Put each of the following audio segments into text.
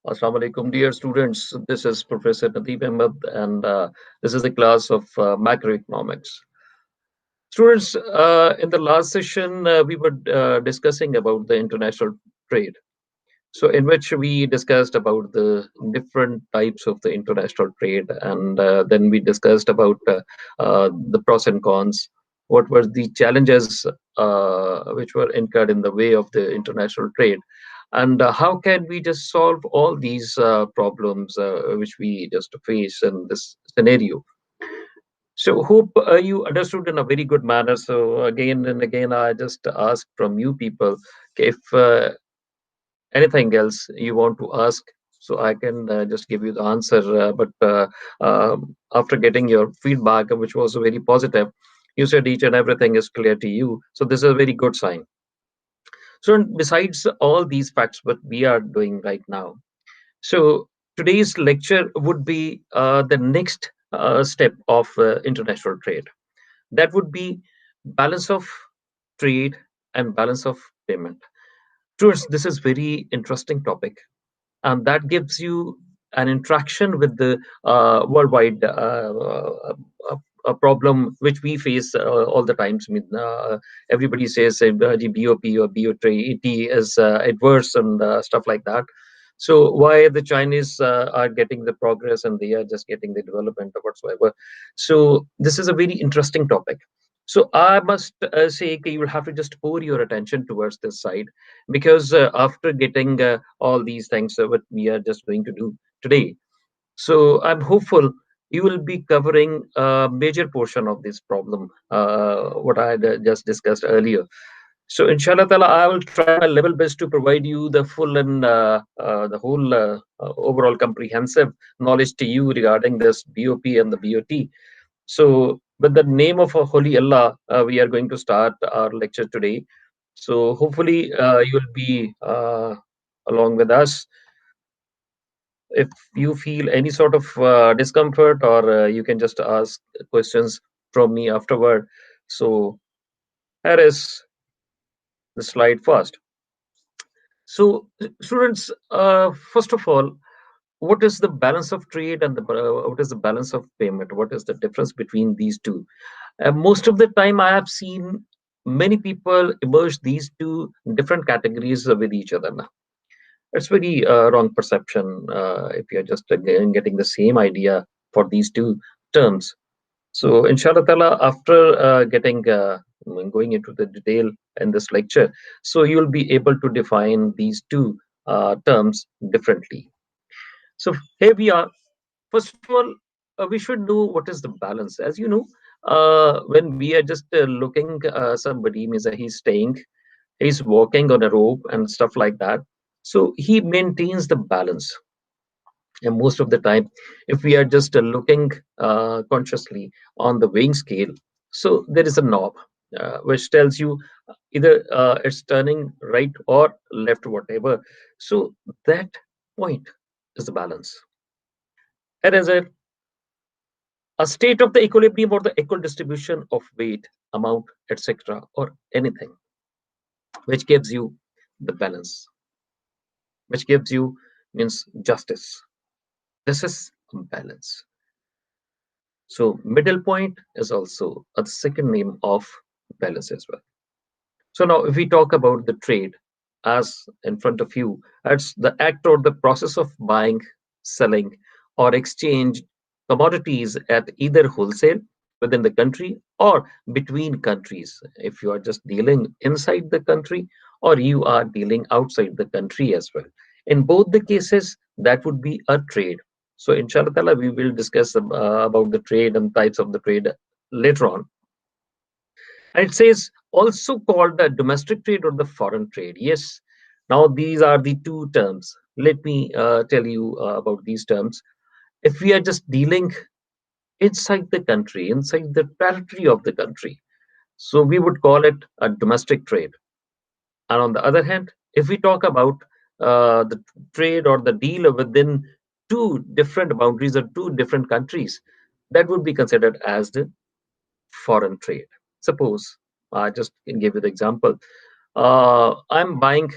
Assalamu alaikum, dear students. This is Professor Nadeem Ahmed, and this is the class of macroeconomics. Students, in the last session, we were discussing about the international trade. So, in which we discussed about the different types of the international trade, and then we discussed about the pros and cons. What were the challenges which were incurred in the way of the international trade, and how can we just solve all these problems which we just face in this scenario? So, hope you understood in a very good manner. So, again and again, I just ask from you people if anything else you want to ask, so I can just give you the answer. But after getting your feedback, which was very positive, you said each and everything is clear to you. So this is a very good sign. So besides all these facts, what we are doing right now. So today's lecture would be the next step of international trade. That would be balance of trade and balance of payment. Towards this is very interesting topic, and that gives you an interaction with the worldwide a problem which we face all the times. I mean, everybody says the BOP or BOT is adverse and stuff like that. So why the Chinese are getting the progress and they are just getting the development or whatsoever? So this is a very interesting topic. So I must say you will have to just pour your attention towards this side, because after getting all these things, what we are just going to do today, so I'm hopeful you will be covering a major portion of this problem, what I had just discussed earlier. So inshallah ta'ala, I will try my level best to provide you the full and the whole overall comprehensive knowledge to you regarding this BOP and the BOT. So with the name of a holy Allah, we are going to start our lecture today. So hopefully you will be along with us. If you feel any sort of discomfort, or you can just ask questions from me afterward. So here is the slide first. So students, first of all, what is the balance of trade and what is the balance of payment? What is the difference between these two? Most of the time I have seen many people merge these two different categories with each other. It's very wrong perception if you're just again getting the same idea for these two terms. So, inshallah ta'ala, after going into the detail in this lecture, so you'll be able to define these two terms differently. So, here we are. First of all, we should know what is the balance. As you know, when we are just looking, somebody means that he's walking on a rope and stuff like that. So he maintains the balance. And most of the time, if we are just looking consciously on the weighing scale, so there is a knob which tells you either it's turning right or left, whatever. So that point is the balance. It is a state of the equilibrium or the equal distribution of weight, amount, etc., or anything which gives you the balance, which gives you means justice. This is balance. So middle point is also a second name of balance as well. So now if we talk about the trade as in front of you, it's the act or the process of buying, selling, or exchange commodities at either wholesale within the country or between countries. If you are just dealing inside the country or you are dealing outside the country as well. In both the cases, that would be a trade. So inshallah ta'ala, we will discuss about the trade and types of the trade later on. And it says also called the domestic trade or the foreign trade. Yes, now these are the two terms. Let me tell you about these terms. If we are just dealing inside the country, inside the territory of the country, so we would call it a domestic trade. And on the other hand, if we talk about the trade or the deal within two different boundaries or two different countries, that would be considered as the foreign trade. Suppose I just can give you the example. I'm buying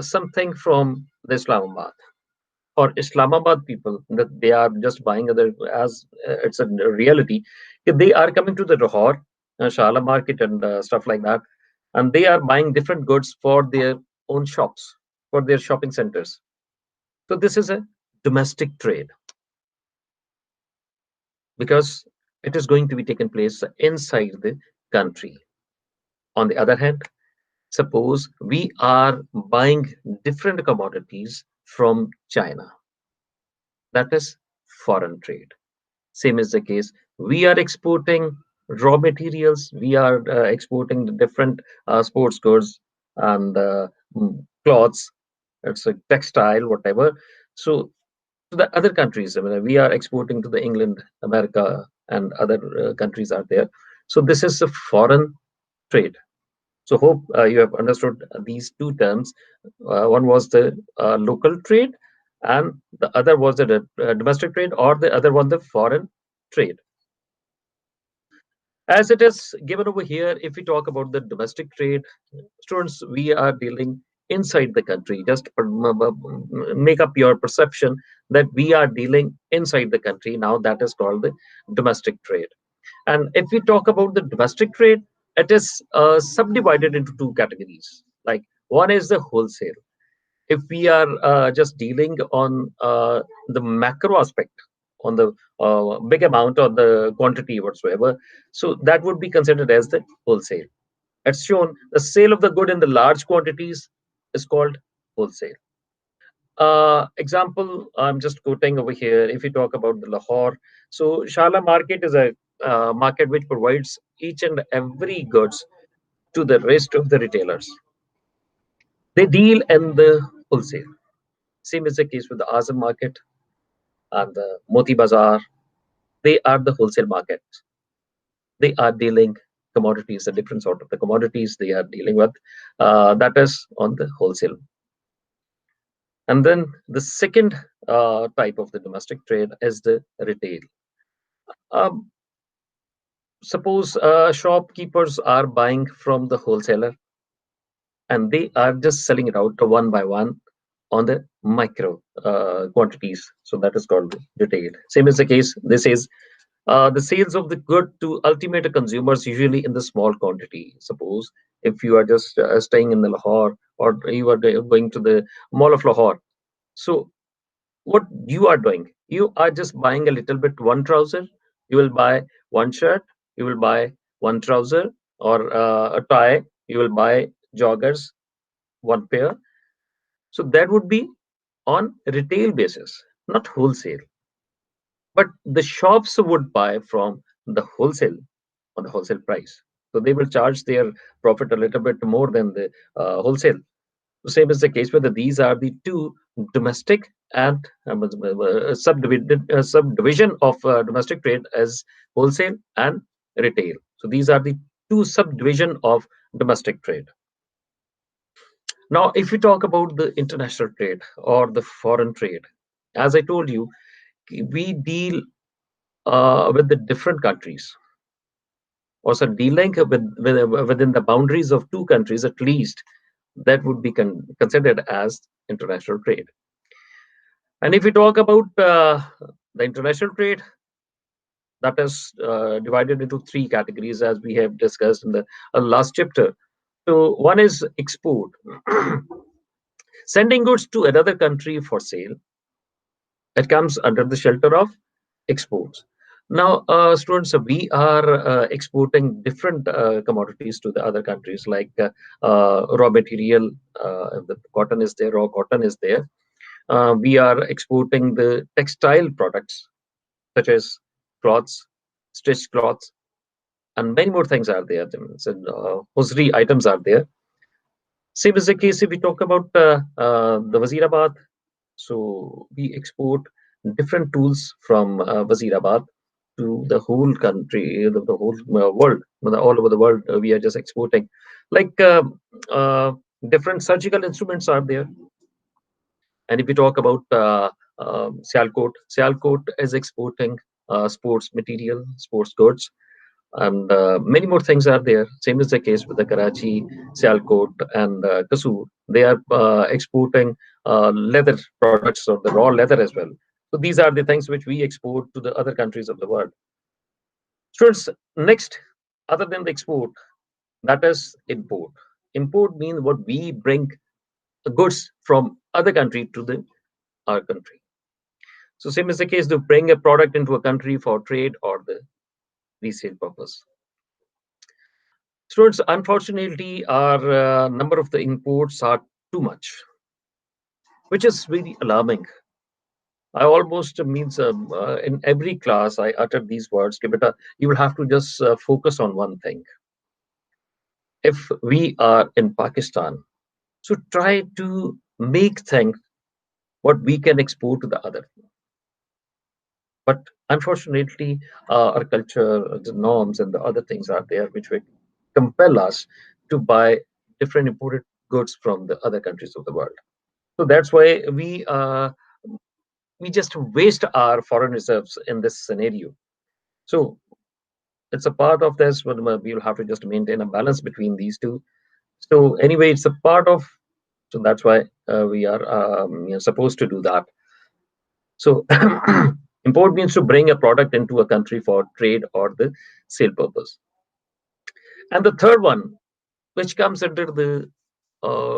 something from the Islamabad. or Islamabad people, that they are just buying other, as it's a reality. They are coming to the Lahore, Shala market, and stuff like that, and they are buying different goods for their own shops, for their shopping centers. So this is a domestic trade because it is going to be taken place inside the country. On the other hand, suppose we are buying different commodities from China, that is foreign trade. Same is the case. We are exporting raw materials, we are exporting the different sports goods and cloths, it's a textile, whatever. So to the other countries, I mean, we are exporting to the England, America, and other countries are there. So this is a foreign trade. So hope you have understood these two terms. One was the local trade, and the other was the domestic trade, or the other one the foreign trade. As it is given over here, if we talk about the domestic trade, students, we are dealing inside the country. Just make up your perception that we are dealing inside the country. Now that is called the domestic trade. And if we talk about the domestic trade, it is subdivided into two categories. Like one is the wholesale. If we are just dealing on the macro aspect, on the big amount or the quantity whatsoever, so that would be considered as the wholesale. It's shown the sale of the good in the large quantities is called wholesale. Example, I'm just quoting over here. If you talk about the Lahore, so Shala market is a market which provides each and every goods to the rest of the retailers. They deal in the wholesale. Same is the case with the Azam market and the Moti Bazaar. They are the wholesale markets. They are dealing commodities, a different sort of the commodities they are dealing with. That is on the wholesale. And then the second type of the domestic trade is the retail. Um, Suppose shopkeepers are buying from the wholesaler and they are just selling it out one by one on the micro quantities. So that is called retail. Same is the case. This is the sales of the good to ultimate consumers, usually in the small quantity. Suppose if you are just staying in the Lahore, or you are going to the mall of Lahore. So what you are doing, you are just buying a little bit one trouser, you will buy one shirt, you will buy one trouser, or a tie, you will buy joggers, one pair. So that would be on retail basis, not wholesale. But the shops would buy from the wholesale on the wholesale price, so they will charge their profit a little bit more than the wholesale. Same is the case whether these are the two domestic and subdivision of domestic trade as wholesale and retail. So these are the two subdivision of domestic trade. Now, if we talk about the international trade or the foreign trade, as I told you, we deal with the different countries, or so dealing within the boundaries of two countries at least, that would be considered as international trade. And if we talk about the international trade, that is divided into three categories as we have discussed in the last chapter. So one is export, sending goods to another country for sale. It comes under the shelter of exports. Now, students, we are exporting different commodities to the other countries, like raw material. The cotton is there, raw cotton is there. We are exporting the textile products such as cloths, stitched cloths, and many more things are there. So, hosiery items are there. Same is the case if we talk about the Wazirabad. So we export different tools from Wazirabad to the whole country, the whole world, all over the world. We are just exporting, like different surgical instruments are there. And if we talk about Sialkot is exporting sports material, sports goods, and many more things are there. Same is the case with the Karachi, Sialkot, and Kasur. They are exporting leather products or the raw leather as well. So these are the things which we export to the other countries of the world. Students, next, other than the export, that is import. Import means what we bring goods from other country to the our country. So same is the case to bring a product into a country for trade or the resale purpose. Students, unfortunately, our number of the imports are too much, which is very alarming. I almost means in every class I utter these words. "Ki beta, you will have to just focus on one thing. If we are in Pakistan, so try to make things what we can export to the other. But unfortunately, our culture, the norms, and the other things are there which will compel us to buy different imported goods from the other countries of the world. So that's why we just waste our foreign reserves in this scenario. So it's a part of this, but we'll have to just maintain a balance between these two. So anyway, it's a part of. So that's why we are supposed to do that. So import means to bring a product into a country for trade or the sale purpose. And the third one, which comes under the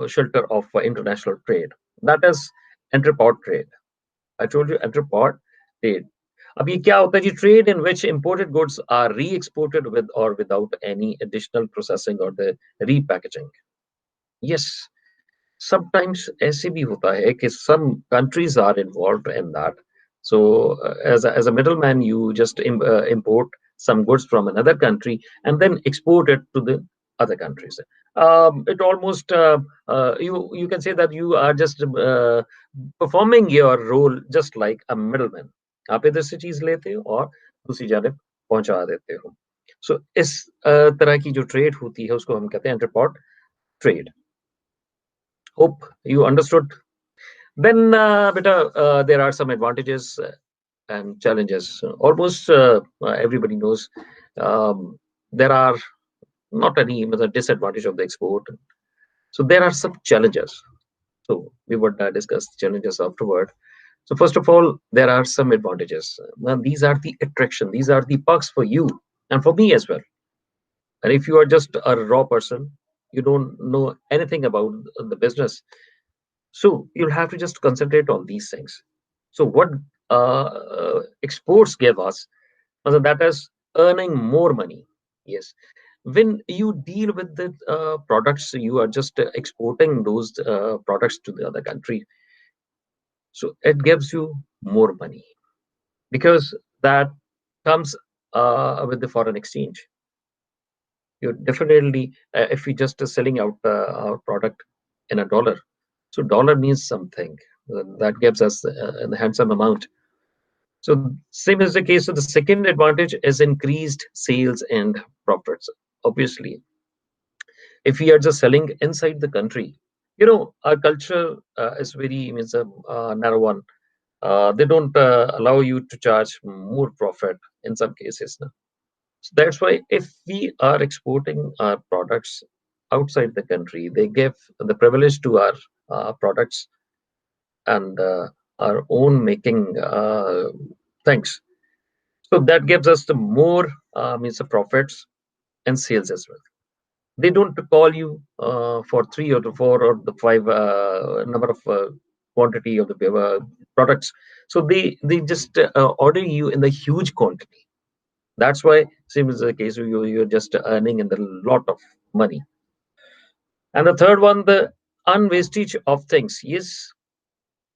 shelter of international trade, that is entrepot trade. I told you entrepot trade. अब ये क्या होता है जी trade in which imported goods are re-exported with or without any additional processing or the repackaging. Yes, sometimes ऐसे भी होता है कि some countries are involved in that. So as a middleman, you just import some goods from another country and then export it to the other countries. It almost you can say that you are just performing your role just like a middleman. आप इधर से चीज लेते हो और दूसरी जानब पहुंचा देते हो. So इस तरह की जो ट्रेड होती है उसको हम कहते हैं इंटरपॉट trade. Hope you understood. Then, there are some advantages and challenges. Almost everybody knows there are not any disadvantage of the export. So there are some challenges. So we would discuss challenges afterward. So first of all, there are some advantages. Now, these are the attraction. These are the perks for you and for me as well. And if you are just a raw person, you don't know anything about the business. So you'll have to just concentrate on these things. So what exports give us, that is earning more money. Yes, when you deal with the products, you are just exporting those products to the other country. So it gives you more money because that comes with the foreign exchange. You definitely, if we just selling out our product in a dollar, so dollar means something that gives us a handsome amount. So same is the case. So the second advantage is increased sales and profits. Obviously, if we are just selling inside the country, our culture is very means a narrow one. They don't allow you to charge more profit in some cases. No? So that's why if we are exporting our products outside the country, they give the privilege to our products and our own making things. So that gives us the more means of profits and sales as well. They don't call you for three or the four or the five number of quantity of the products. So they just order you in the huge quantity. That's why same is the case. You're just earning in the lot of money. And the third one, the unwastage of things. Yes,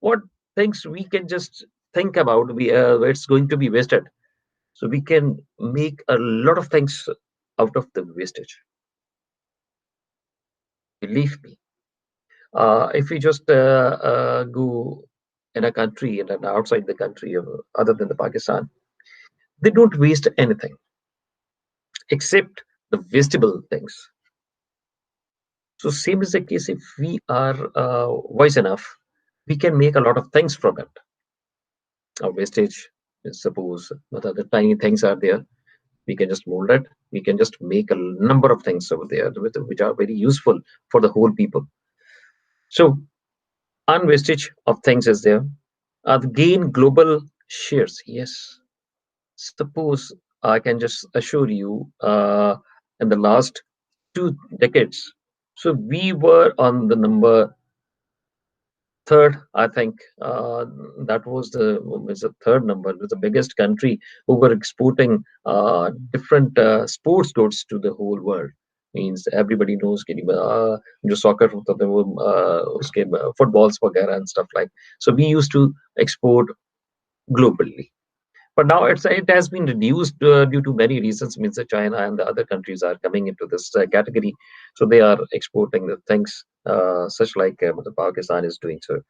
what things we can just think about, it's going to be wasted. So we can make a lot of things out of the wastage. Believe me. If we just go in a country and outside the country, other than the Pakistan, they don't waste anything except the wastable things. So same is the case if we are wise enough, we can make a lot of things from it. Our wastage, suppose what other tiny things are there, we can just mold it. We can just make a number of things over there which are very useful for the whole people. So Unwastage of things is there. Gain global shares. Yes. Suppose I can just assure you, in the last 2 decades, so we were on the number third, I think. That was the third number. It was the biggest country who were exporting different sports goods to the whole world. Means everybody knows कि जो soccer होता था वो उसके footballs वगैरह and stuff like. So we used to export globally. But now it has been reduced due to many reasons. Means that China and the other countries are coming into this category, so they are exporting the things such like the Pakistan is doing so.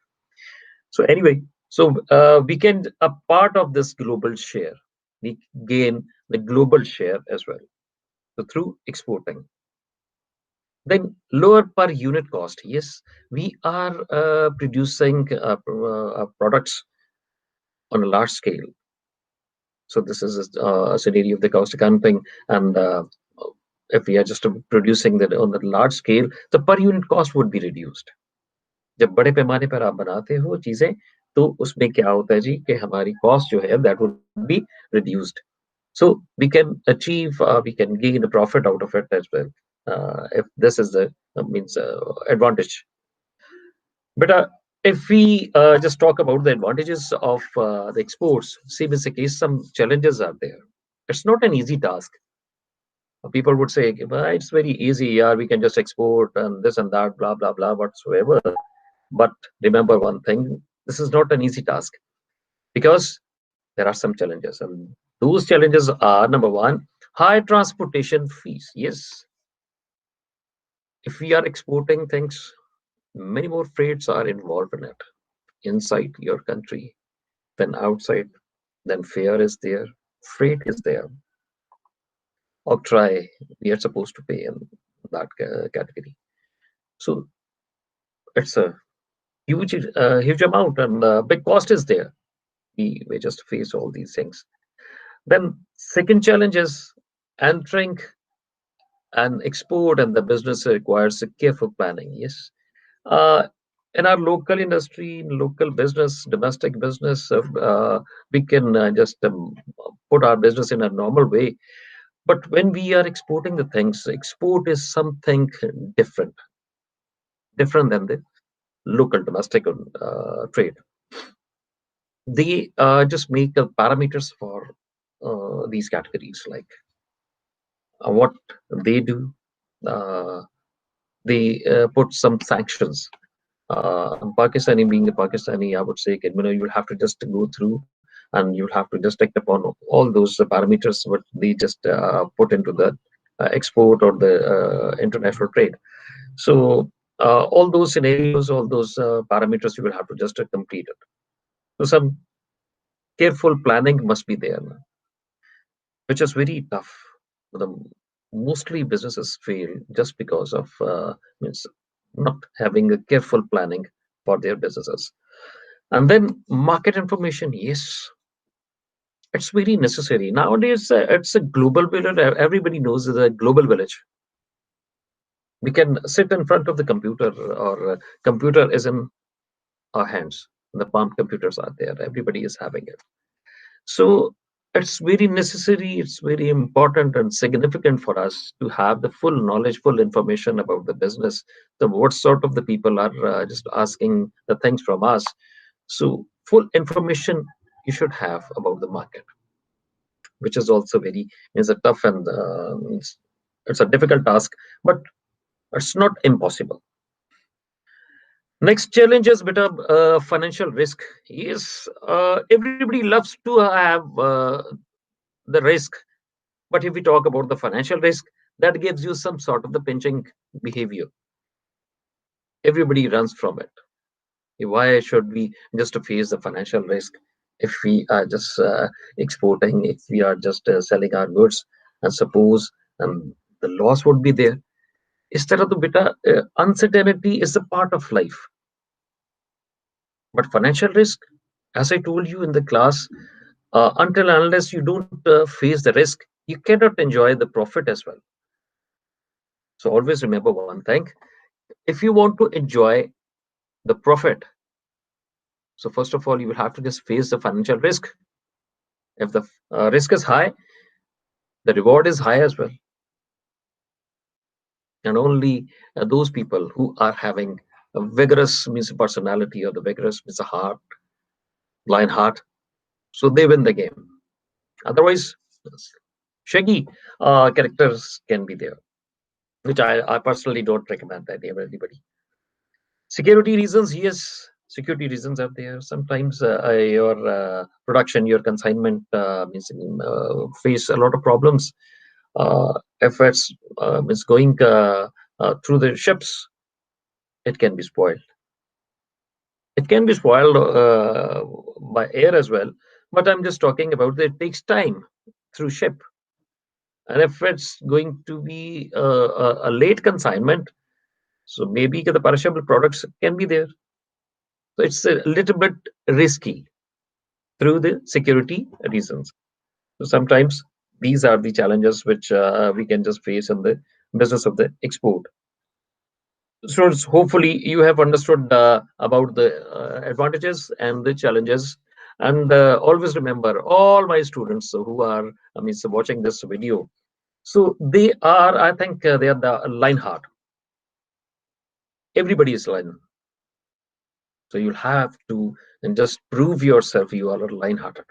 So anyway, so we can a part of this global share. We gain the global share as well. So through exporting, then lower per unit cost. Yes, we are producing products on a large scale. So this is a scenario of the cost accounting, and if we are just producing that on the large scale, the per unit cost would be reduced. जब बड़े पैमाने पर आप बनाते हो चीजें, तो उसमें क्या होता है जी कि हमारी कॉस्ट जो है that would be reduced. So we can achieve, we can gain a profit out of it as well. If this is the means advantage. But if we just talk about the advantages of the exports, see, in the case some challenges are there. It's not an easy task. People would say, well, it's very easy, yeah, we can just export and this and that, blah, blah, blah, whatsoever. But remember one thing, this is not an easy task because there are some challenges. And those challenges are number one, high transportation fees. Yes, if we are exporting things, many more freights are involved in it inside your country than outside. Then fare is there, freight is there, octroi we are supposed to pay in that category. So it's a huge amount, and big cost is there. We just face all these things. Then second challenge is entering an export, and the business requires a careful planning. Yes, uh, in our local industry, local business, domestic business, we can just put our business in a normal way. But when we are exporting the things, export is something different, different than the local domestic trade. They just make parameters for these categories, like what they do. Uh, they put some sanctions. Pakistani being a Pakistani, I would say, you'll have to just go through and you'll have to just act upon all those parameters what they just put into the export or the international trade. So all those scenarios, all those parameters, you will have to just complete it. So some careful planning must be there, which is very tough. The mostly businesses fail just because of means not having a careful planning for their businesses. And then market information, yes, it's very necessary nowadays. It's a global village. Everybody knows it's a global village. We can sit in front of the computer, or computer is in our hands. The palm computers are there. Everybody is having it. So it's very necessary, it's very important and significant for us to have the full knowledge, full information about the business, the what sort of the people are just asking the things from us. So full information you should have about the market, which is also very is a tough and it's a difficult task, but it's not impossible. Next challenge is bit of financial risk. Yes, everybody loves to have the risk. But if we talk about the financial risk, that gives you some sort of the pinching behavior. Everybody runs from it. Why should we just to face the financial risk if we are just exporting, if we are just selling our goods, and suppose the loss would be there? Instead of the beta, uncertainty is a part of life. But financial risk, as I told you in the class, until and unless you don't face the risk, you cannot enjoy the profit as well. So always remember one thing: if you want to enjoy the profit, So first of all, you will have to just face the financial risk. If the risk is high, the reward is high as well. And only those people who are having a vigorous means personality, or the vigorous means a heart, lion heart, so they win the game. Otherwise, shaggy characters can be there, which I personally don't recommend that anybody. Security reasons, yes, security reasons are there. Sometimes your production, your consignment means face a lot of problems. If it's means going through the ships, it can be spoiled. It can be spoiled by air as well. But I'm just talking about that it takes time through ship. And if it's going to be a late consignment, so maybe the perishable products can be there. So it's a little bit risky through the security reasons. So sometimes these are the challenges which we can just face in the business of the export. So hopefully you have understood about the advantages and the challenges. And always remember, all my students who are, I mean, so watching this video, so they are, I think, they are the line heart. Everybody is line. So you'll have to and just prove yourself you are line hearted,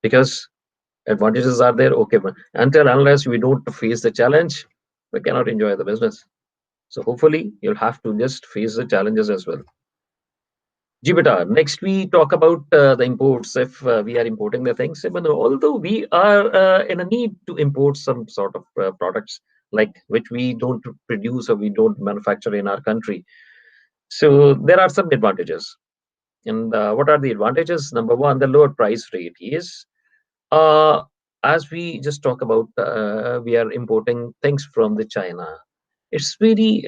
because advantages are there. Okay, but until unless we don't face the challenge, we cannot enjoy the business. So hopefully you'll have to just face the challenges as well. Jibita, next we talk about the imports. If we are importing the things, even although we are in a need to import some sort of products like which we don't produce or we don't manufacture in our country. So there are some advantages. And what are the advantages? Number one, the lower price rate. Yes, uh, as we just talk about, we are importing things from the China. It's very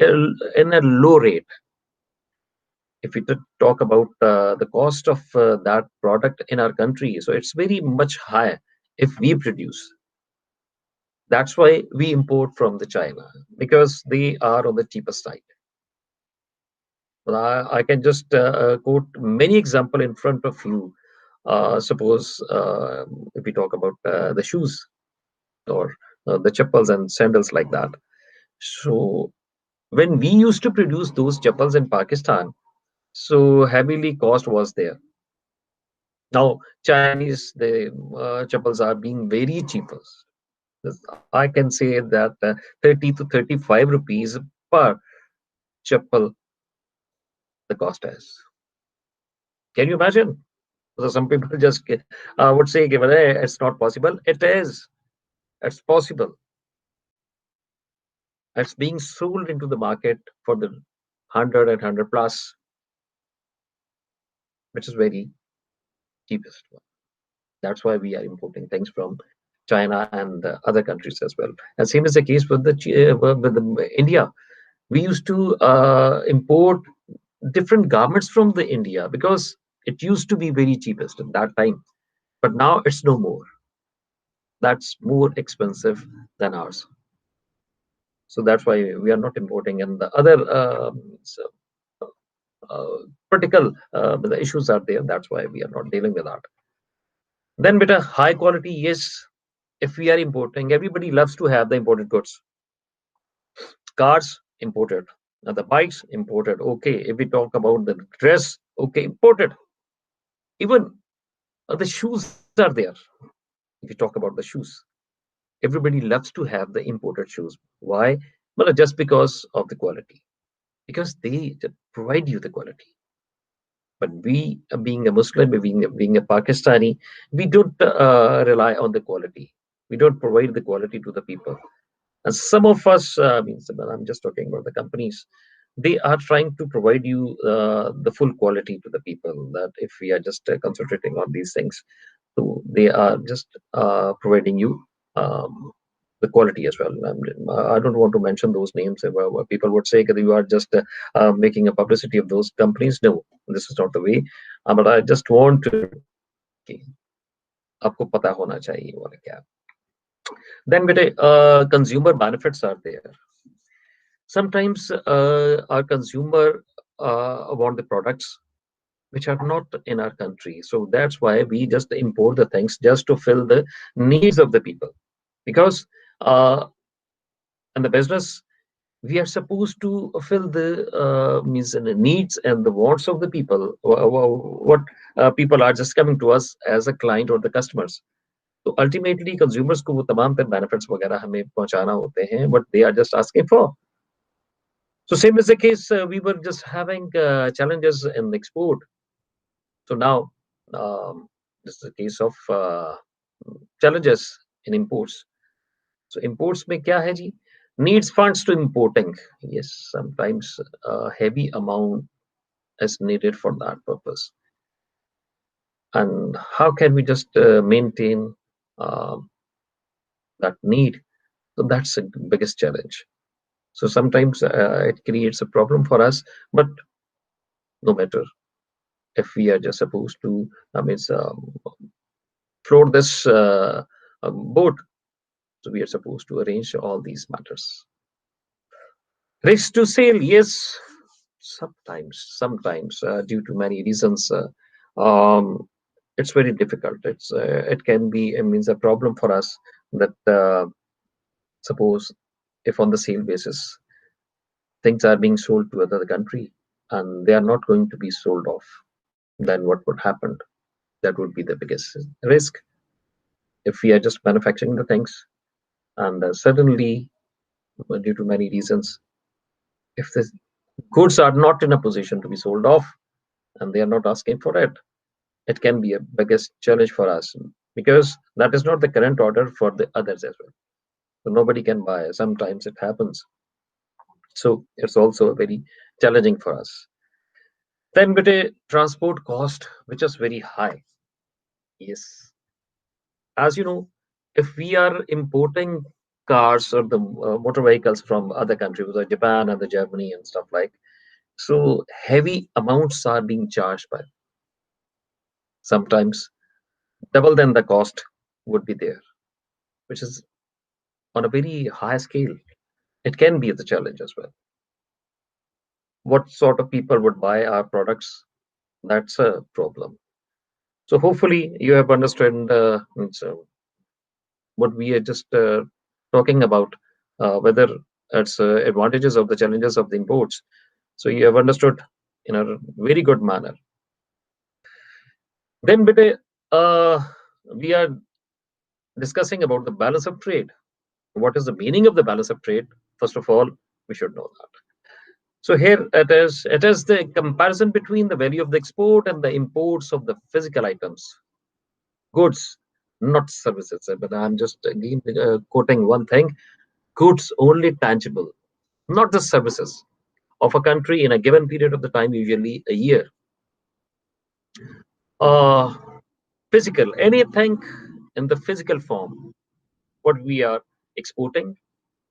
in a low rate. If we talk about the cost of that product in our country, so it's very much higher if we produce. That's why we import from the China, because they are on the cheapest side. But I can just quote many example in front of you. Suppose if we talk about the shoes, or the chappals and sandals like that. So when we used to produce those chappals in Pakistan, so heavily cost was there. Now Chinese the chappals are being very cheaper. I can say that 30 to 35 rupees per chappal the cost is. Can you imagine? So some people just would say, "Hey, it's not possible." It is. It's possible. It's being sold into the market for the 100 and 100 plus, which is very cheapest one. That's why we are importing things from China and other countries as well. And same is the case with the India. We used to import different garments from the India because it used to be very cheapest at that time. But now it's no more. That's more expensive than ours. So that's why we are not importing. And the other uh, critical the issues are there. That's why we are not dealing with that. Then with a high quality, yes, if we are importing, everybody loves to have the imported goods. Cars imported, now the bikes imported. Okay, if we talk about the dress, okay, imported. Even the shoes are there. If you talk about the shoes, everybody loves to have the imported shoes. Why? Well, just because of the quality, because they provide you the quality. But we, being a Muslim, being a Pakistani, we don't rely on the quality. We don't provide the quality to the people. And some of us, means I'm just talking about the companies, they are trying to provide you the full quality to the people. That if we are just concentrating on these things, so they are just providing you the quality as well. I don't want to mention those names where people would say that you are just making a publicity of those companies. No, this is not the way. But I just want to कि आपको पता होना चाहिए वो क्या. Then बेटे consumer benefits are there. Sometimes our consumer want the products, which are not in our country. So that's why we just import the things just to fill the needs of the people. Because in the business, we are supposed to fill the means the needs and the wants of the people. What people are just coming to us as a client or the customers. So ultimately, consumers को वो तमाम तर benefits वगैरह हमें पहुंचाना होते हैं, what they are just asking for. So same is the case. We were just having challenges in the export. So now this is a case of challenges in imports. So imports में क्या है जी? Needs funds to importing. Yes, sometimes a heavy amount is needed for that purpose. And how can we just maintain uh, that need? So that's the biggest challenge. So sometimes it creates a problem for us, but no matter if we are just supposed to, I mean, float this boat, so we are supposed to arrange all these matters. Risk to sale, yes, sometimes due to many reasons, it's very difficult. It can be, it means a problem for us that suppose if on the sale basis things are being sold to another country and they are not going to be sold off, then what would happen? That would be the biggest risk if we are just manufacturing the things and suddenly, due to many reasons, if the goods are not in a position to be sold off and they are not asking for it, it can be a biggest challenge for us because that is not the current order for the others as well. So nobody can buy. Sometimes it happens. So it's also very challenging for us. Then with a transport cost, which is very high. Yes. As you know, if we are importing cars or the motor vehicles from other countries, like Japan and the Germany and stuff like, so heavy amounts are being charged by sometimes double than the cost would be there, which is on a very high scale. It can be the challenge as well. What sort of people would buy our products? That's a problem. So hopefully you have understood what we are just talking about, whether it's advantages of the challenges of the imports. So you have understood in a very good manner. Then, bete, we are discussing about the balance of trade. What is the meaning of the balance of trade? First of all, we should know that. So here it is. It is the comparison between the value of the export and the imports of the physical items, goods, not services. But I'm just again quoting one thing: goods only tangible, not the services of a country in a given period of the time, usually a year. Uh, Physical, anything in the physical form, what we are exporting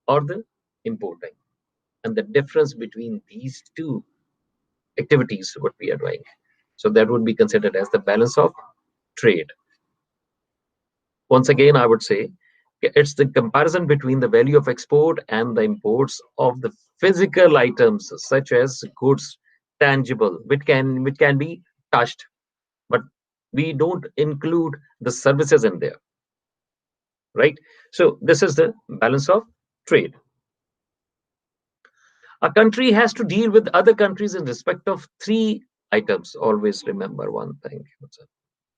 or the importing, and the difference between these two activities, what we are doing. So that would be considered as the balance of trade. Once again, I would say it's the comparison between the value of export and the imports of the physical items, such as goods, tangible, which can be touched, but we don't include the services in there, right? So this is the balance of trade. A country has to deal with other countries in respect of three items. Always remember one thing.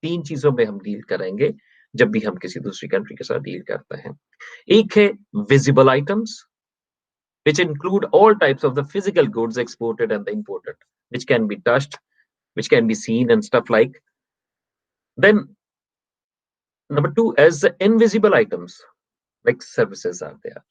तीन चीजों में हम deal करेंगे जब भी हम किसी दूसरी कंट्री के साथ डील करते हैं. एक है visible items, which include all types of the physical goods exported and imported, which can be touched, which can be seen and stuff like. Then number two is the invisible items, like services are there,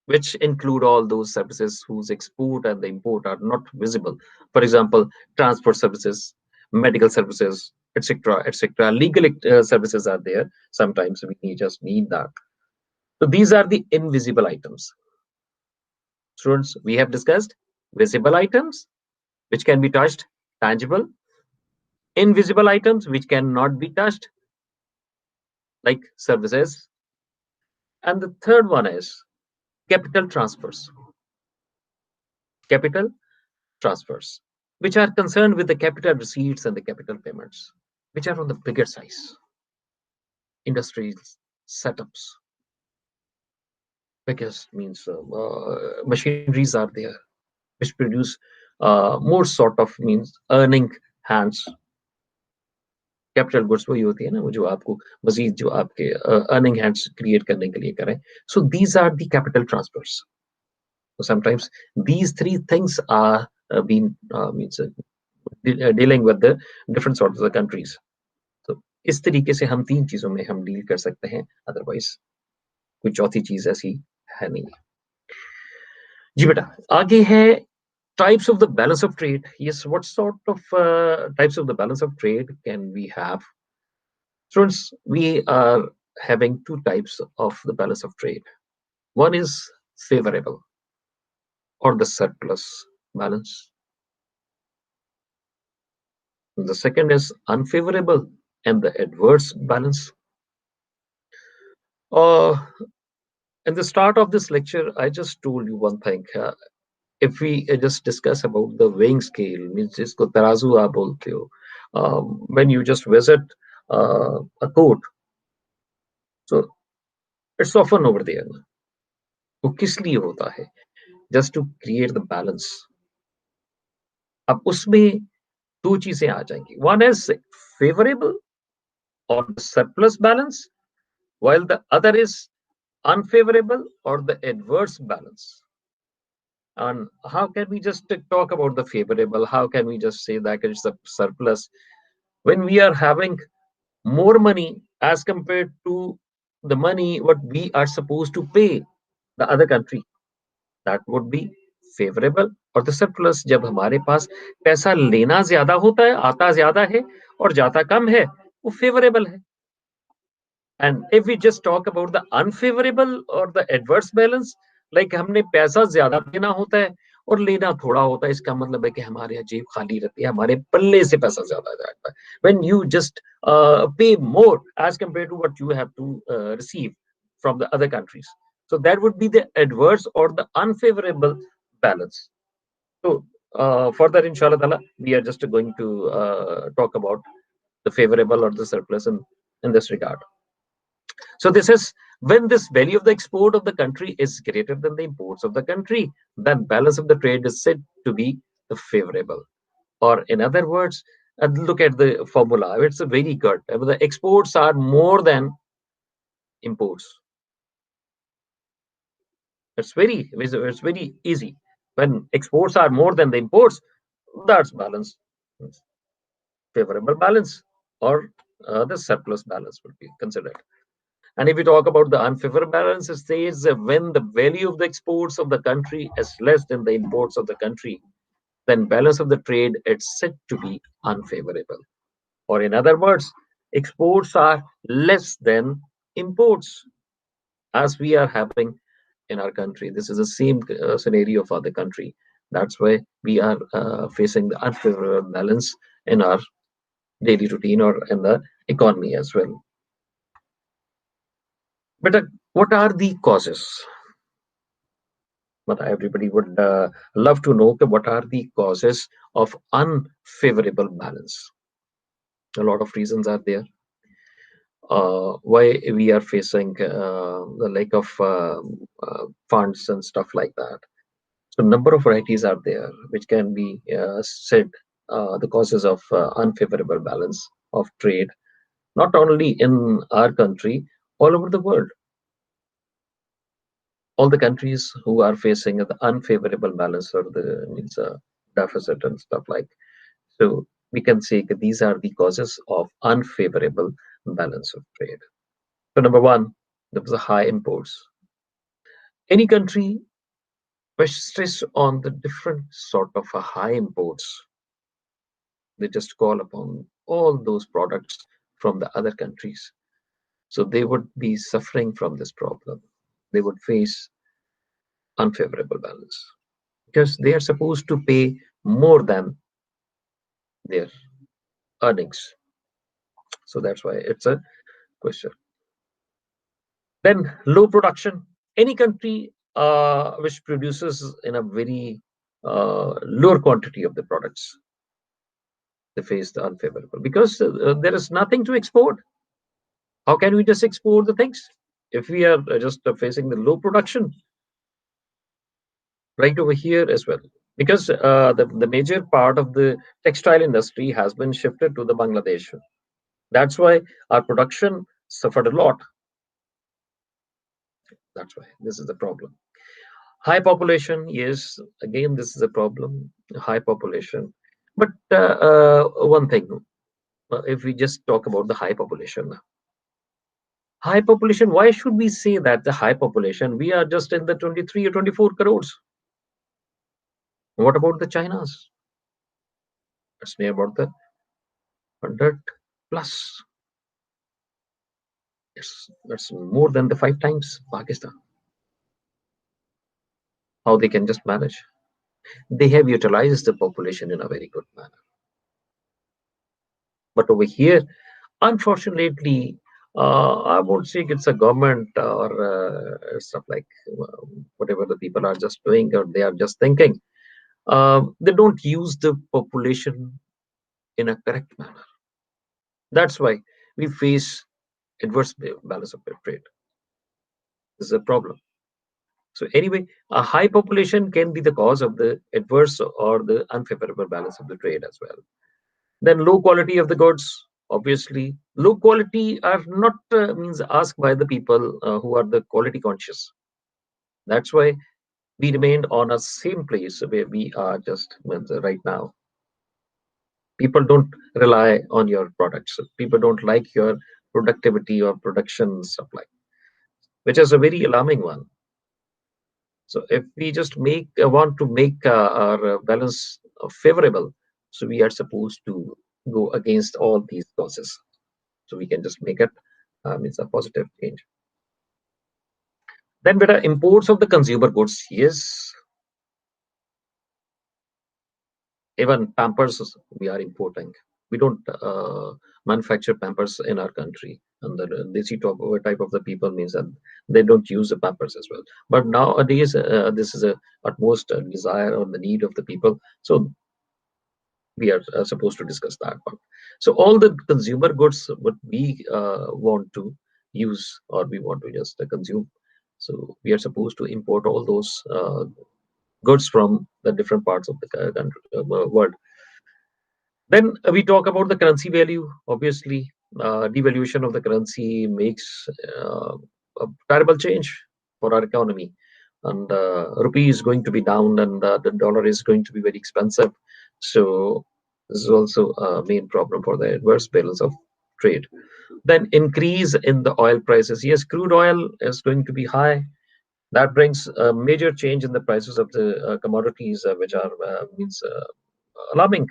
which include all those services whose export and the import are not visible. For example, transport services, medical services, etc., etc. Legal services are there. Sometimes we just need that. So these are the invisible items. Students, we have discussed visible items, which can be touched, tangible, invisible items, which cannot be touched, like services. And the third one is capital transfers. Capital transfers. which are concerned with the capital receipts and the capital payments, which are on the bigger size. Industries, setups, because means machineries are there, which produce more sort of means earning hands. Capital goods वही होती है ना, वो जो आपको मजीद जो आपके earning hands create करने के लिए करें. So these are the capital transfers. So sometimes these three things are being means dealing with the different sorts of the countries. तो इस तरीके से हम तीन चीजों में हम डील कर सकते हैं, अदरवाइज कोई चौथी चीज ऐसी है नहीं. जी बेटा, आगे है types of the balance of trade. Yes, what sort of types of the balance of trade can we have? Students, we are having two types of the balance of trade. One is favorable or the surplus balance. The second is unfavorable and the adverse balance. Uh, in the start of this lecture, I just told you one thing. If we just discuss about the weighing scale, means jisko tarazu aap bolte ho, when you just visit a court, so it's often over there. वो किस लिए होता है? Just to create the balance. अब उसमें दो चीजें आ जाएंगी. One is favorable or the surplus balance, while the other is unfavorable or the adverse balance. And how can we just talk about the favorable? How can we just say that it's a surplus when we are having more money as compared to the money what we are supposed to pay the other country? That would be favorable. और the surplus जब हमारे पास पैसा लेना ज्यादा होता है, आता ज्यादा है और जाता कम है, वो favorable है. And if we just talk about the unfavorable or the adverse balance, like हमने पैसा ज्यादा देना होता है और लेना थोड़ा होता है, इसका मतलब है कि हमारे यहाँ जेब खाली रहती है, हमारे पल्ले से पैसा ज्यादा जाता है. When you just pay more as compared to what you have to receive from the other countries. So that would be the adverse or the unfavorable balance. So further, inshallah ta'ala, we are just going to talk about the favorable or the surplus in this regard. So this is when this value of the export of the country is greater than the imports of the country, then balance of the trade is said to be the favorable. Or in other words, look at the formula. It's a very good. The exports are more than imports. It's very easy. When exports are more than the imports, that's balance, favorable balance, or the surplus balance would be considered. And if we talk about the unfavorable balance, it says that when the value of the exports of the country is less than the imports of the country, then balance of the trade is said to be unfavorable. Or in other words, exports are less than imports as we are having in our country. This is the same scenario for the country. That's why we are facing the unfavorable balance in our daily routine or in the economy as well. But what are the causes? But everybody would love to know what are the causes of unfavorable balance. A lot of reasons are there. Why we are facing the lack of funds and stuff like that. So number of varieties are there which can be said the causes of unfavorable balance of trade, not only in our country, all over the world. All the countries who are facing the unfavorable balance or the means deficit and stuff like. So we can say that these are the causes of unfavorable balance of trade. So number one, there was a high imports. Any country which stress on the different sort of a high imports, they just call upon all those products from the other countries. So they would be suffering from this problem. They would face unfavorable balance because they are supposed to pay more than their earnings. So that's why it's a question. Then low production. Any country which produces in a very lower quantity of the products. they face the unfavorable because there is nothing to export. How can we just export the things if we are just facing the low production right over here as well? Because the major part of the textile industry has been shifted to the Bangladesh. That's why our production suffered a lot. That's why this is the problem. High population, yes, again, this is a problem. High population. But one thing, if we just talk about the high population, why should we say that the high population? We are just in the 23 or 24 crores. What about the China's? It's near about the 100 plus. Yes, that's more than the 5 times Pakistan. How they can just manage? They have utilized the population in a very good manner. But over here, unfortunately, I won't say it's a government or stuff like whatever the people are just doing or they are just thinking. They don't use the population in a correct manner. That's why we face adverse balance of trade. This is a problem. So anyway, a high population can be the cause of the adverse or the unfavorable balance of the trade as well. Then low quality of the goods, obviously. Low quality are not means asked by the people who are the quality conscious. That's why we remained on a same place where we are just right now. People don't rely on your products. People don't like your productivity or production supply, which is a very alarming one. So if we just want to make our balance favorable, so we are supposed to go against all these causes. So we can just make it means a positive change. Then better imports of the consumer goods. Yes, even Pampers we are importing. We don't manufacture Pampers in our country, and the desi type of the people means that they don't use the Pampers as well. But nowadays, this is a utmost desire or the need of the people. So we are supposed to discuss that one. So all the consumer goods what we want to use or we want to just consume. So we are supposed to import all those goods from the different parts of the country, world. Then we talk about the currency value. Obviously, devaluation of the currency makes a terrible change for our economy. And rupee is going to be down, and the dollar is going to be very expensive. So this is also a main problem for the adverse balance of trade. Then increase in the oil prices. Yes, crude oil is going to be high. That brings a major change in the prices of the commodities, which are means alarming,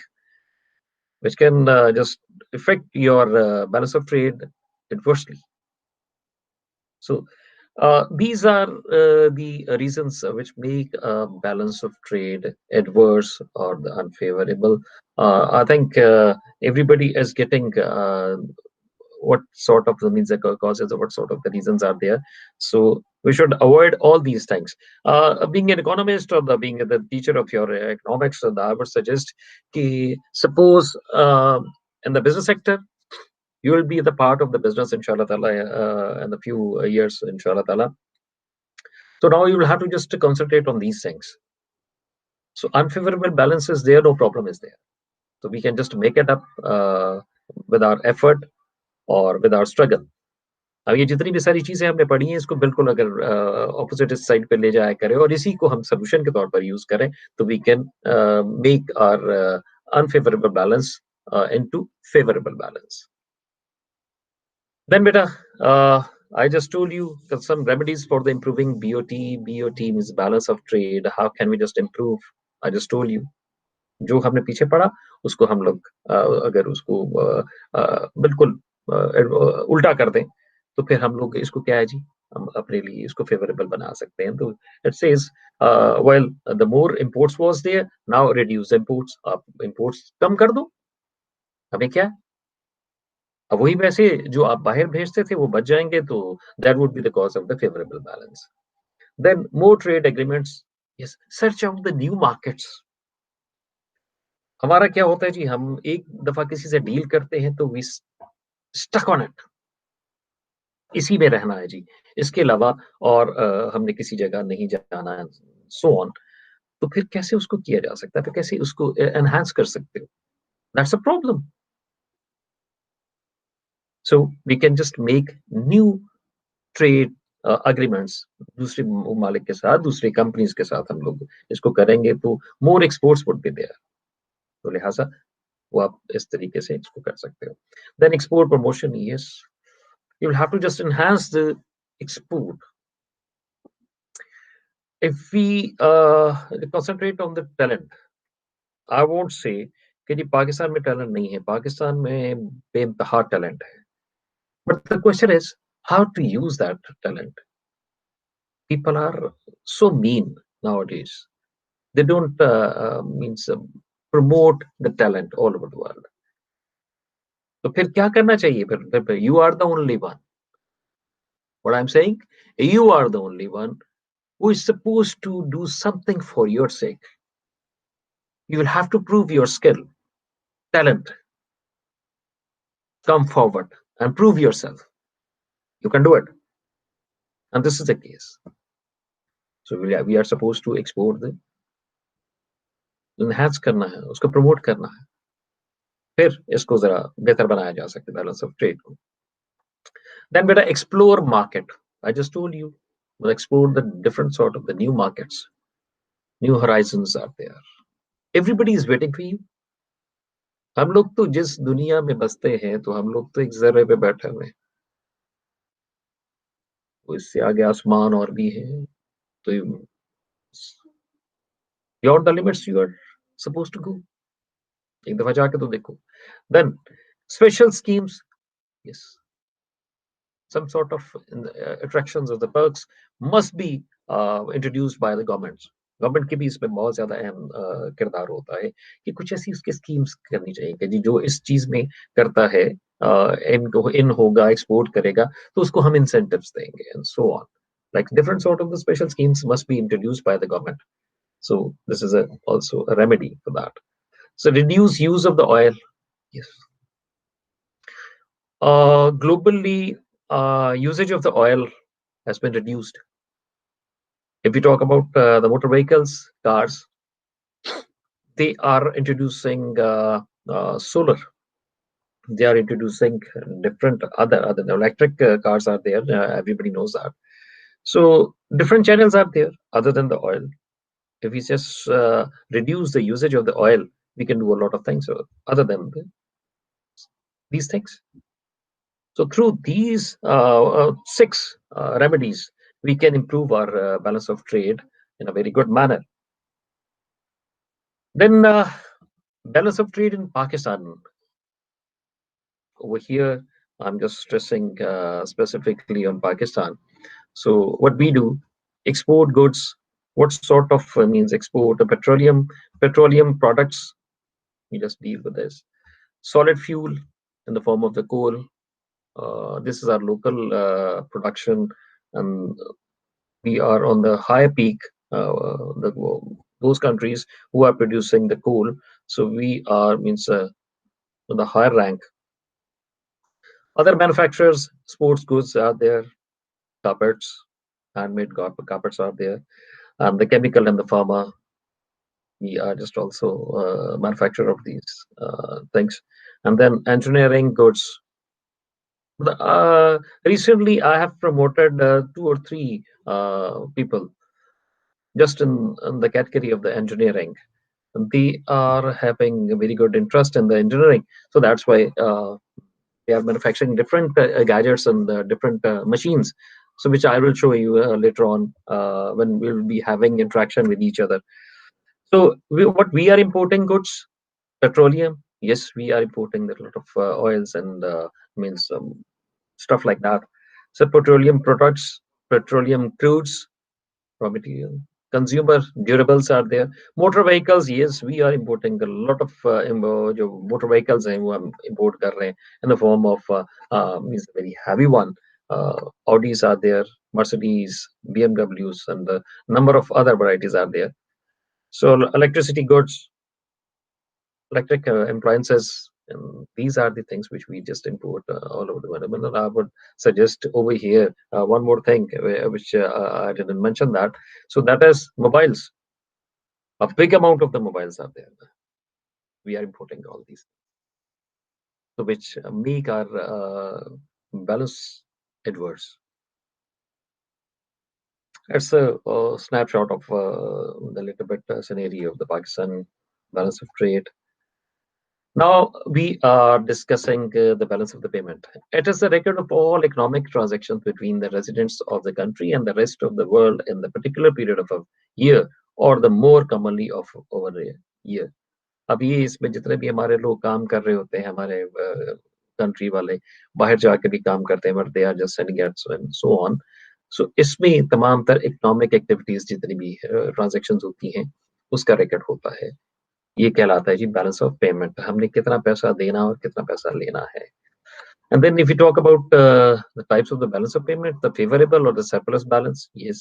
which can just affect your balance of trade adversely. So these are the reasons which make balance of trade adverse or the unfavorable. I think everybody is getting what sort of the means the causes or what sort of the reasons are there. So we should avoid all these things. Being an economist or being the teacher of your economics, I would suggest कि suppose in the business sector you will be the part of the business inshallah ta'ala in a few years inshallah ta'ala. So now you will have to just concentrate on these things. So unfavorable balance is there, no problem is there. So we can just make it up with our effort or with our struggle. अब ये जितनी भी सारी चीजें हमने पढ़ी हैं इसको बिल्कुल अगर ऑपोजिट साइड पे ले जाया करें और इसी को हम सोल्यूशन के तौर पर यूज करें तो we can make our unfavorable balance into favorable balance. Then, beta, I just told you that some remedies for the improving BOT. BOT means balance of trade. How can we just improve? I just told you. जो हमने पीछे पढ़ा उसको हम लोग अगर उसको बिल्कुल उल्टा कर दें तो फिर हम लोग इसको क्या है जी हम अपने लिए इसको फेवरेबल बना सकते हैं तो it says while the more imports was there now reduce imports आप इंपोर्ट्स कम कर दो हमें क्या अब वही पैसे जो आप बाहर भेजते थे वो बच जाएंगे तो that would be the cause of the favourable balance then more trade agreements yes search out the new markets हमारा क्या होता है जी, हम एक दफा किसी से डील करते हैं तो वी स्टक ऑन इट, इसी में रहना है जी, इसके अलावा और हमने किसी जगह नहीं जाना है, सो ऑन। तो फिर कैसे उसको किया जा सकता है, फिर कैसे उसको एनहांस कर सकते हो? That's a problem. So we can just make new trade agreements दूसरे मालिक के साथ, दूसरी कंपनीज के साथ हम लोग इसको करेंगे तो मोर एक्सपोर्ट्स वुड बी देयर। तो लिहाजा वो आप इस तरीके से इसको कर सकते हो। Then export promotion, yes, you will have to just enhance the export. If we concentrate on the talent, I won't say कि जी पाकिस्तान में टैलेंट नहीं है, पाकिस्तान में बेइंतहा टैलेंट है, but the question is how to use that talent. People are so mean nowadays. They don't means promote the talent all over the world. तो फिर क्या करना चाहिए? फिर you are the only one. What I'm saying, you are the only one who is supposed to do something for your sake. You will have to prove your skill, talent, come forward and prove yourself. You can do it. And this is the case. So we are supposed to export the enhance करना है, उसको promote करना है, फिर इसको जरा बेहतर बनाया जा सकता है बैलेंस ऑफ ट्रेड को। Then better explore market. I just told you, we'll explore the different sort of the new markets, new horizons are there. Everybody is waiting for you. हम लोग तो जिस दुनिया में बसते हैं तो हम लोग तो एक जर्रे पे बैठे हुए हैं, तो इससे आगे आसमान और भी है, तो beyond the limits you are supposed to go. एक दफा जाके तो देखो. Then special schemes, yes, some sort of attractions or the perks must be introduced by the governments. Government की भी इसमें बहुत ज्यादा अहम किरदार होता है कि कुछ ऐसी उसकी स्कीम्स करनी चाहिए कि जी जो इस चीज में करता है, इन होगा, एक्सपोर्ट करेगा, तो उसको हम इंसेंटिव्स देंगे and so on. Like different sort of the special schemes must be introduced by the government. So this is also a remedy for that. So reduce use of the oil. Yes. Globally, usage of the oil has been reduced. If we talk about the motor vehicles, cars, they are introducing solar. They are introducing different other electric cars are there. Everybody knows that. So different channels are there other than the oil. If we just reduce the usage of the oil, we can do a lot of things other than these things. So through these six remedies, we can improve our balance of trade in a very good manner. Then balance of trade in Pakistan. Over here, I'm just stressing specifically on Pakistan. So what we do, export goods. What sort of means export petroleum products? We just deal with this. Solid fuel in the form of the coal. This is our local production, and we are on the high peak. The, those countries who are producing the coal, so we are means on the higher rank. Other manufacturers, sports goods are there, carpets, handmade carpets are there, and the chemical and the pharma. We are just also manufacturer of these things, and then engineering goods. Recently, I have promoted two or three people just in the category of the engineering. They are having a very good interest in the engineering, so that's why they are manufacturing different gadgets and different machines. So which I will show you later on when we'll be having interaction with each other. So what we are importing goods, petroleum. Yes, we are importing a lot of oils and means stuff like that. So petroleum products, petroleum crudes, raw material. Consumer durables are there. Motor vehicles, yes, we are importing a lot of जो motor vehicles हैं वो हम import कर रहे हैं in the form of means very heavy one. Audis are there, Mercedes, BMWs, and a number of other varieties are there. So electricity goods, electric appliances. And these are the things which we just import all over the world. I mean, I would suggest over here one more thing which I didn't mention that. So that is mobiles. A big amount of the mobiles are there. We are importing all these, so which make our balance adverse. It's a snapshot of the little bit scenario of the Pakistan balance of trade. Now we are discussing the balance of the payment. It is a record of all economic transactions between the residents of the country and the rest of the world in the particular period of a year, or the more commonly of over a year. अब ये इसमें जितने भी हमारे लोग काम कर रहे होते हैं, हमारे कंट्री वाले बाहर जाके भी काम करते हैं, but they are just sending ads and so on. So इसमें तमाम तर इकोनॉमिक एक्टिविटीज जितनी भी ट्रांजैक्शंस होती हैं, उसका रिकॉर्ड होता है. ये कहलाता है जी बैलेंस ऑफ पेमेंट. हमने कितना पैसा देना और कितना पैसा लेना है. And then if you talk about the types of the balance of payment, the favorable or the surplus balance, yes.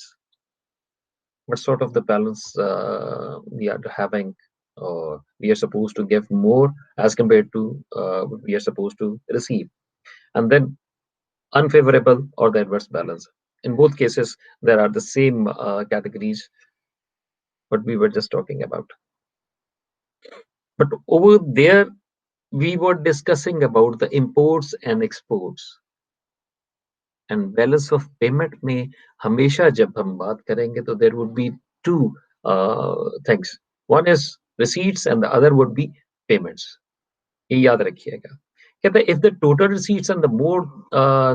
What sort of the balance we are having? We are supposed to give more as compared to we are supposed to receive. And then unfavorable or the adverse balance. In both cases, there are the same categories what we were just talking about. But over there, we were discussing about the imports and exports. And balance of payment में हमेशा जब हम बात करेंगे तो there would be two things. One is receipts and the other would be payments. ये याद रखिएगा. कहते हैं if the total receipts and the more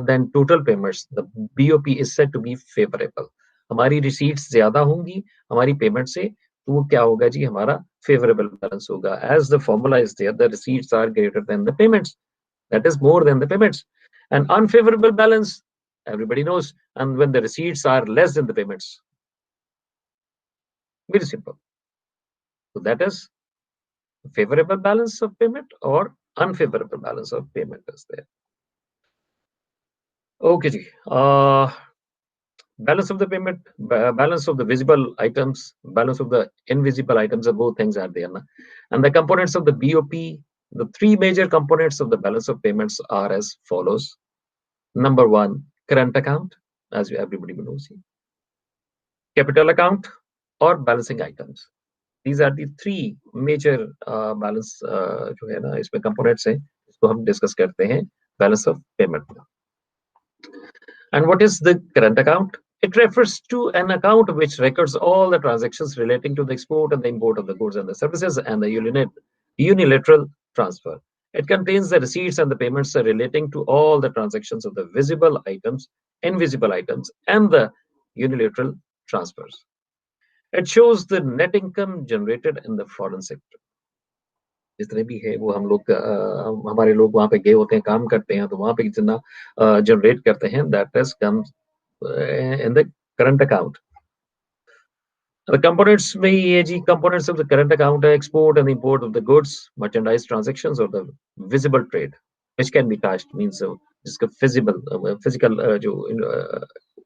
than total payments, the BOP is said to be favorable. हमारी receipts ज्यादा होंगी हमारी payment से, तो वो क्या होगा जी, हमारा favorable balance होगा. As the formula is there, the receipts are greater than the payments. That is more than the payments. And unfavorable balance, everybody knows, and when the receipts are less than the payments. Very simple. So that is favorable balance of payment or unfavorable balance of payment is there. Okay, ji. Balance of the payment, balance of the visible items, balance of the invisible items, both things are there. Na? And the components of the BOP, the three major components of the balance of payments are as follows. Number one, current account, as everybody knows, capital account or balancing items. These are the three major balance जो है ना इसमें components हैं, इसको हम discuss करते हैं balance of payment. And what is the current account? It refers to an account which records all the transactions relating to the export and the import of the goods and the services and the unilateral transfer. It contains the receipts and the payments relating to all the transactions of the visible items, invisible items, and the unilateral transfers. It shows the net income generated in the foreign sector. जितने भी है वो हम लोग हमारे लोग वहां पे गए होते हैं काम करते हैं तो वहां पे जितना जनरेट करते हैं that is comes in the current account. The components में ये जी components of the current account है export and import of the goods, merchandise transactions or the visible trade which can be touched means जिसका physical जो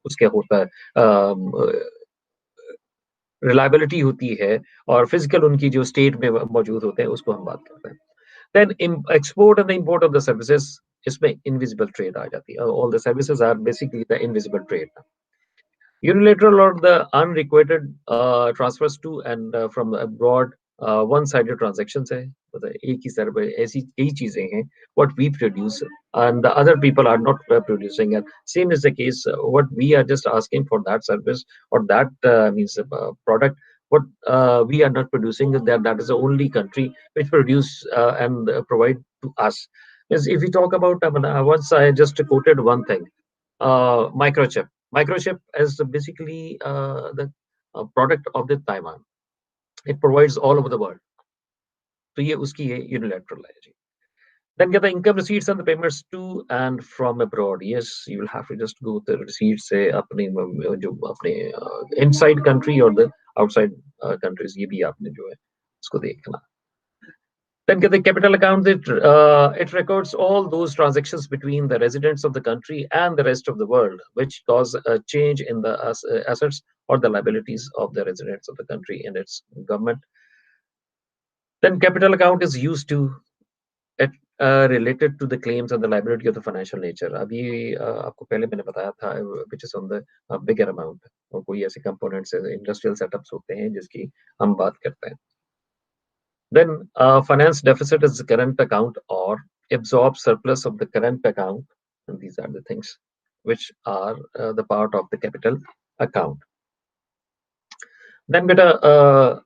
उसके होता है reliability होती है और फिजिकल उनकी जो स्टेट में मौजूद होते हैं उसको हम बात करते हैं. Then export and the import of the services, इसमें इनविजिबल ट्रेड आ जाती है. All the services are basically the invisible trade. Unilateral or the unrequited transfers to and from abroad, one-sided transactions है, मतलब एक ही सर पे ऐसी कई चीजें हैं what we produce and the other people are not producing, and same is the case what we are just asking for that service or that means product what we are not producing, that is the only country which produce and provide to us. Is if we talk about once I just quoted one thing, microchip. Microchip is basically the product of the Taiwan. It provides all over the world. So ये उसकी है unilateral है जी. Then get the income receipts and the payments to and from abroad. Yes, you will have to just go the receipts से अपने जो अपने inside country or the outside countries, ये भी आपने जो है उसको देखना. Then get the capital account. It records all those transactions between the residents of the country and the rest of the world, which cause a change in the assets or the liabilities of the residents of the country and its government. Then capital account is used to at related to the claims and the liability of the financial nature. अभी आपको पहले मैंने बताया था which is on the bigger amount और कोई ऐसे components industrial setups होते हैं जिसकी हम बात करते हैं. Then finance deficit is the current account or absorb surplus of the current account, and these are the things which are the part of the capital account. Then beta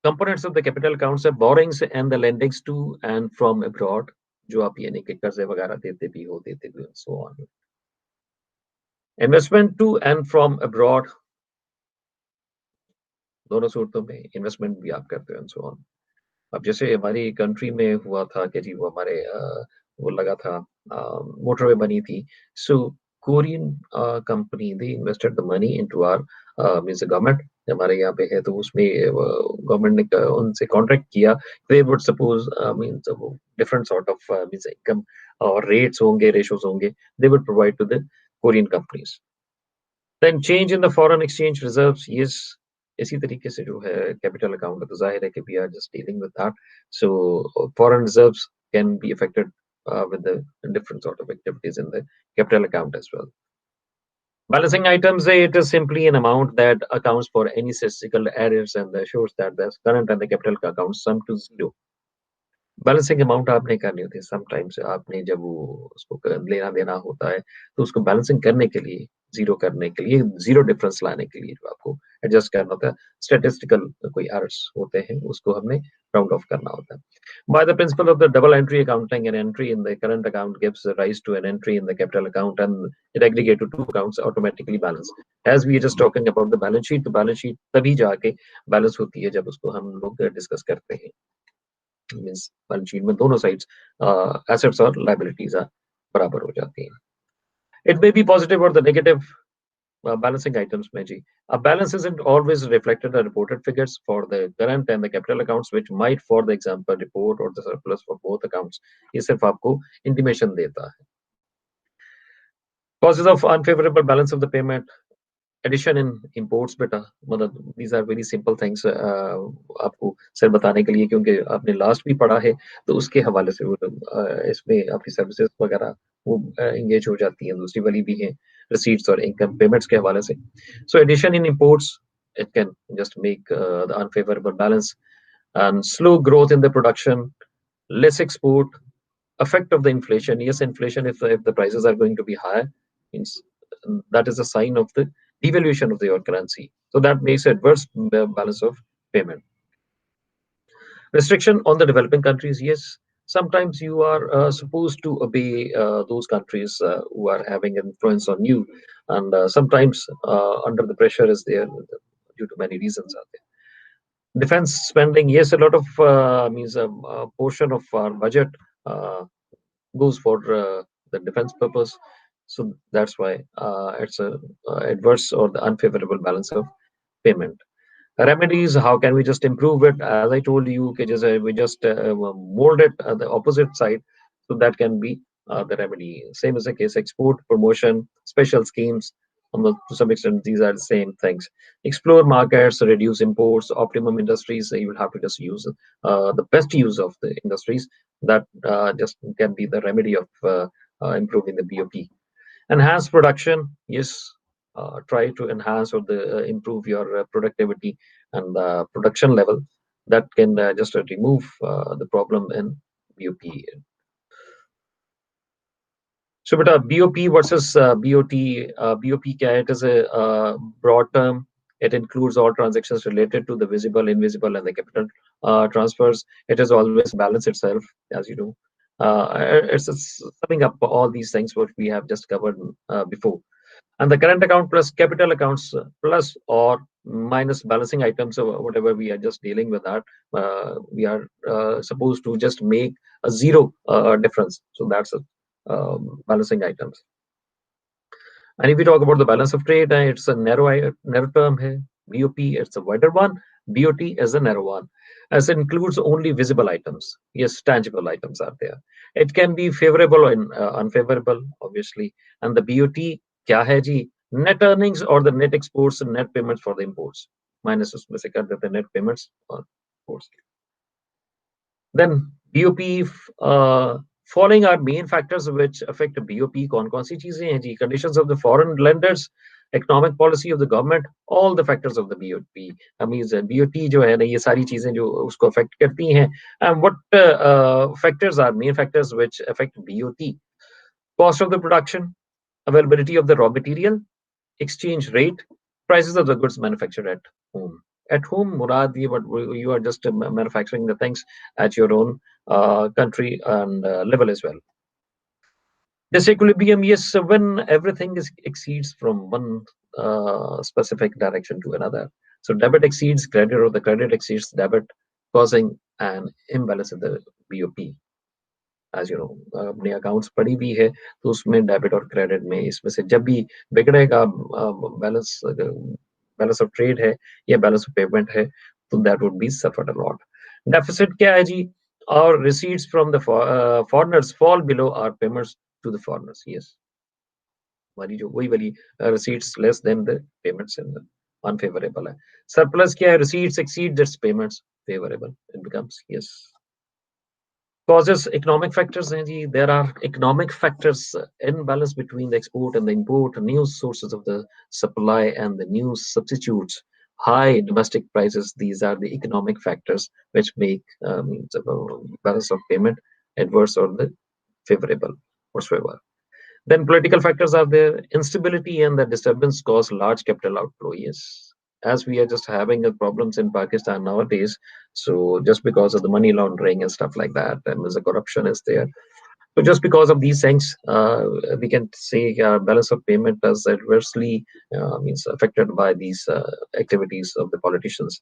components of the capital accounts are borrowings and the lendings to and from abroad, जो आप यानी कि कर्जे वगैरह देते भी हो, so on. Investment to and from abroad, दोनों सूरतों में investment भी आप करते हो and so on. अब जैसे हमारी कंट्री में हुआ था कि जी वो हमारे वो लगा था मोटरवे बनी थी. So Korean company they invested the money into our means government हमारे यहाँ पे है तो उसमें गवर्नमेंट ने उनसे कॉन्ट्रैक्ट किया. They would suppose means different sort of means income और रेट्स होंगे रेशोस होंगे. They would provide to the Korean companies. Then change in the foreign exchange reserves, yes. इसी तरीके से जो है कैपिटल अकाउंट तो जाहिर है कि we are just dealing with that. So foreign reserves can be affected with the different sort of activities in the capital account as well. Balancing items, it is simply an amount that accounts for any statistical errors and shows that the current and the capital accounts sum to zero. Balancing amount आपने करनी होती है. Sometimes आपने जब वो उसको लेना देना होता है तो उसको बैलेंसिंग करने के लिए जीरो करने के लिए जीरो डिफरेंस लाने के लिए जो आपको एडजस्ट करना होता है. स्टैटिस्टिकल कोई एरर्स होते हैं उसको हमने राउंड ऑफ करना होता है. By the principle of the double entry accounting, an entry in the current account gives rise to an entry in the capital account and it aggregate to two accounts automatically balance. As we are just talking about the balance sheet, तो balance sheet तभी जाके balance होती है जब उसको हम लोग discuss करते हैं. मीन्स बैलेंस शीट में दोनों साइड्स एसेट्स और लायबिलिटीज बराबर हो जाती हैं. इट मे बी पॉजिटिव और द नेगेटिव balancing items में जी. A balance isn't always reflected in reported figures for the current and the capital accounts, which might, for the example, report or the surplus for both accounts. ये सिर्फ आपको intimation देता है. Causes of unfavorable balance of the payment. Addition in imports बेटा मतलब these are very simple things आपको sir बताने के लिए क्योंकि आपने लास्ट भी पढ़ा है तो उसके हवाले से इसमें आपकी सर्विसेज वगैरह वो एंगेज हो जाती हैं. दूसरी वाली भी है रिसीट्स और इनकम पेमेंट्स के हवाले से. So addition in imports it can just make the unfavorable balance and slow growth in the production, less export, effect of the inflation. Yes, inflation if the prices are going to be high means that is a sign of the devaluation of your currency. So that makes adverse balance of payment. Restriction on the developing countries. Yes, sometimes you are supposed to obey those countries who are having influence on you, and sometimes under the pressure is there due to many reasons are there. Defense spending. Yes, a lot of means a portion of our budget goes for the defense purpose. So that's why it's a adverse or the unfavorable balance of payment. Remedies, how can we just improve it? As I told you, okay, we just mold it the opposite side, so that can be the remedy. Same as the case, export, promotion, special schemes. To some extent, these are the same things. Explore markets, reduce imports, optimum industries. You will have to just use the best use of the industries. That just can be the remedy of improving the BOP. Enhance production. Yes, try to enhance or improve your productivity and production level. That can just remove the problem in BOP. So, BOP versus BOT. BOP क्या है? It is a broad term. It includes all transactions related to the visible, invisible, and the capital transfers. It is always balance itself, as you know. It's summing up all these things what we have just covered before. And the current account plus capital accounts plus or minus balancing items or whatever we are just dealing with that, we are supposed to just make a zero difference. So that's a balancing items. And if we talk about the balance of trade, it's a narrow term here. BOP, it's a wider one. BOT is a narrow one, as it includes only visible items. Yes, tangible items are there. It can be favorable or unfavorable, obviously. And the BOT, क्या है जी? Net earnings or the net exports and net payments for the imports. Minus उसमें से कर देते net payments और imports. Then BOP, following are main factors which affect BOP. कौन सी चीजें हैं जी? Conditions of the foreign lenders, economic policy of the government, all the factors of the BOP. I mean BOT जो है ना, ये सारी चीजें जो उसको affect करती हैं. And what factors are main factors which affect BOT? Cost of the production, availability of the raw material, exchange rate, prices of the goods manufactured at home. At home, Murad, you are just manufacturing the things at your own country and level as well. Disequilibrium, yes, when everything exceeds from one specific direction to another. So debit exceeds credit or the credit exceeds debit, causing an imbalance in the BOP. As you know, अपने accounts पड़ी भी है तो उसमें debit और credit में इसमें से जब भी बिगड़ेगा बैलेंस, बैलेंस ऑफ ट्रेड है या बैलेंस ऑफ पेमेंट है, तो that would be suffered a lot. Deficit क्या है जी? और receipts from the foreigners fall below our payments to the foreigners. Yes, हमारी जो वही वाली receipts less than the payments in the unfavourable है. सरप्लस क्या है? Receipts exceed that's payments favourable, it becomes. Yes, causes economic factors हैं जी. There are economic factors, imbalance between the export and the import, new sources of the supply and the new substitutes, high domestic prices. These are the economic factors which make means balance of payment adverse or the favorable whatsoever. Then political factors are there. Instability and the disturbance cause large capital outflow. Yes, as we are just having problems in Pakistan nowadays. So just because of the money laundering and stuff like that, and the corruption is there. So just because of these things, we can say balance of payment is adversely means affected by these activities of the politicians.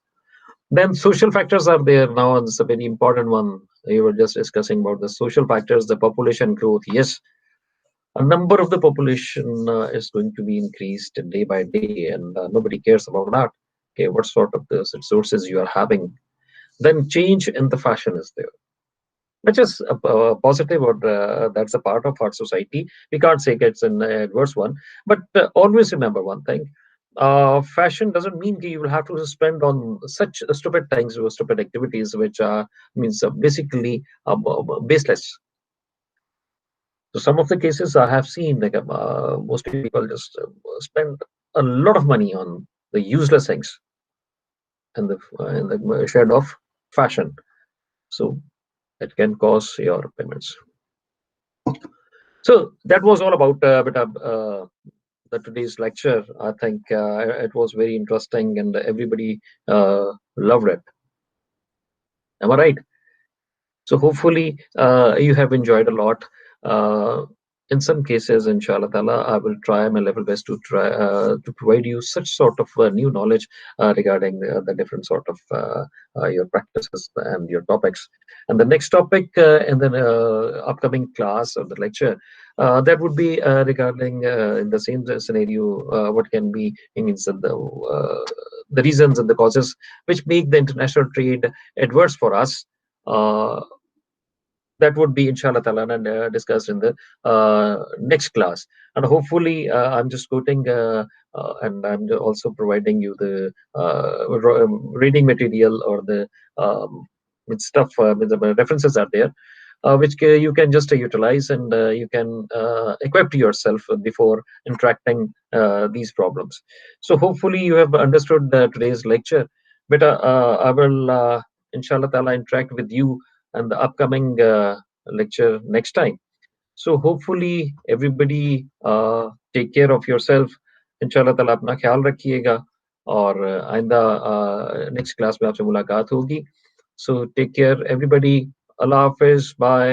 Then social factors are there. Now it's a very important one. You were just discussing about the social factors, the population growth. Yes, a number of the population is going to be increased day by day, and nobody cares about that. Okay, what sort of the resources you are having? Then change in the fashion is there, which is a positive, or that's a part of our society. We can't say it's an adverse one, but always remember one thing. Fashion doesn't mean you will have to spend on such stupid things or stupid activities, which means basically baseless. So some of the cases I have seen, like most people just spend a lot of money on the useless things in the shed of fashion. So it can cause your payments. So that was all about the today's lecture. I think it was very interesting and everybody loved it. Am I right? So hopefully you have enjoyed a lot. Uh, in some cases, inshallah ta'ala, I will try my level best to try to provide you such sort of new knowledge regarding the different sort of your practices and your topics. And the next topic in the upcoming class or the lecture, that would be regarding in the same scenario, what can be means the reasons and the causes which make the international trade adverse for us. Uh, that would be inshallah ta'ala and discussed in the next class. And hopefully I'm just quoting and I'm also providing you the reading material or the with stuff with the references are there, which you can just utilize and you can equip yourself before interacting these problems. So hopefully you have understood today's lecture. But I will inshallah ta'ala interact with you and the upcoming lecture next time. So hopefully everybody take care of yourself. इंशाल्लाह ताला अपना ख्याल रखिएगा और आइंदा next class में आपसे मुलाकात होगी. So take care everybody. Allah Hafiz. Bye.